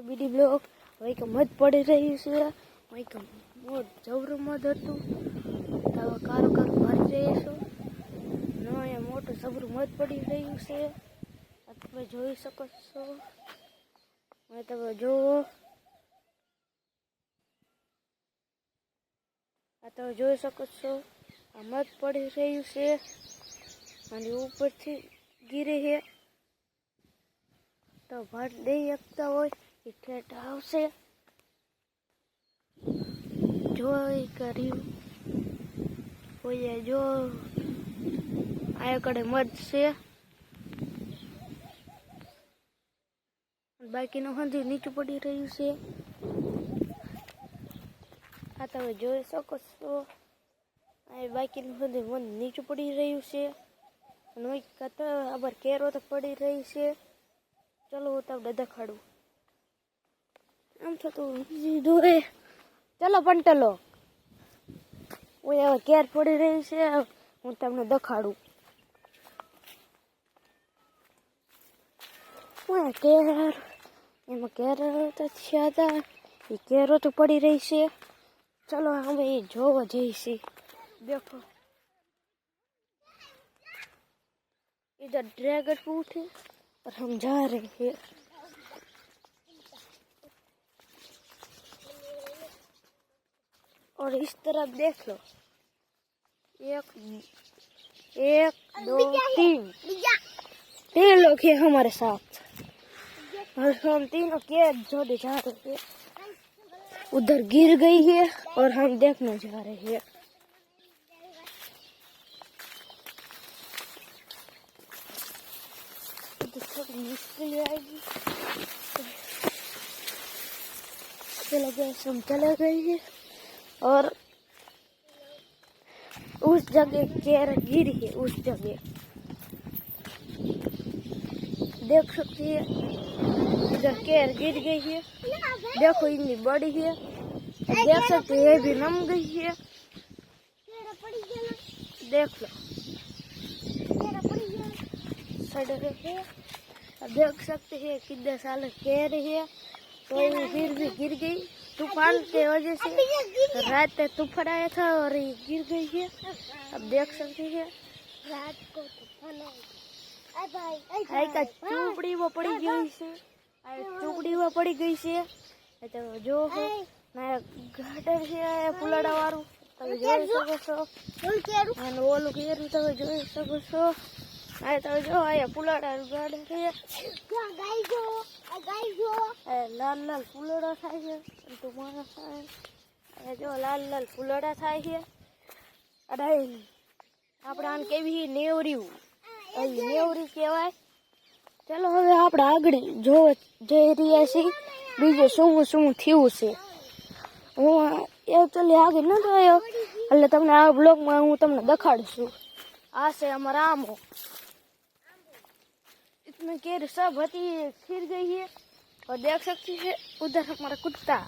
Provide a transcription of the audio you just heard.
બીડી block वही का मत पड़ी रही से वही का मोट जवर मत હતું તો કારો કારો મારી રહી છો નો એ મોટું જબરું મત પડી રહ્યું છે તમે જોઈ શકો છો હવે તમે જોવો આ તમે જોઈ શકો છો આ મત પડી રહ્યું છે અને ઉપરથી ગીરે છે તો ભાર દઈ શકતા હોય એ ઠેઠ આવશે જો એ કર્યું કોઈ જો આ કડે મત છે બાકીનું હંધી નીચું પડી રહ્યું છે આ તમે જોઈ શકો છો આ બાકીનું હંધી મન નીચું પડી રહ્યું છે અને કતા આબર કેરો તો પડી રહી છે ચલો હું તમને દેખાડું આમ થતું દોરે ચલો પંટલો ઓય હવે કેર પડી રહી છે હું તમને દેખાડું ઓય કેર એમાં કેર તો હતા એ કેરો તો પડી રહી છે चलो हम ये जो जैसी देखो इधर ड्रैगन फ्रूट है और हम जा रहे हैं और इस तरफ देख लो एक दो तीन लोग हैं हमारे साथ और हम तीनों के जोड़े जा रहे हैं उधर गिर गई है और हम देखने जा रहे हैं मुश्किल आएगी चलो गैस हम चले गए हैं और उस जगह केर गिरी है उस जगह देख सकती है इधर केर गिर गई है देखो इतनी बड़ी है देख सकते हैं ये भी नम गई है देख लो सड़ रहे अब देख सकते हैं कितने साल कह रही है तो ये फिर भी गिर गई तूफान के वजह से रात तक तूफान आया था और ये गिर गई है अब देख सकते हैं रात को तूफान आया चूपड़ी वो पड़ी गई से चूपड़ी वो पड़ी गई से तो जो है नया गार्डन છે ફૂલડા વાળું તમે જોઈ શકો છો અને ઓલું કેરું તમે જોઈ શકો છો આ તમે જો આ ફૂલડાનું ગાર્ડન છે લાલ લાલ ફૂલડા થાય છે તો માણસ થાય જો લાલ લાલ ફૂલડા થાય છે અને આપણે આને કેવી નેવર્યું નેવરી કહેવાય ચાલો હવે આપણે આગળ જો જઈ રહ્યા છીએ બીજું શું શું થયું છે હું એકચ્યુઅલી આગળ ન થયો એટલે તમને આ બ્લોગમાં હું તમને દેખાડશું આ છે અમારા આમો इतनी केर सब हती फिर गई है और देख सकती है उधर हमारा कुत्ता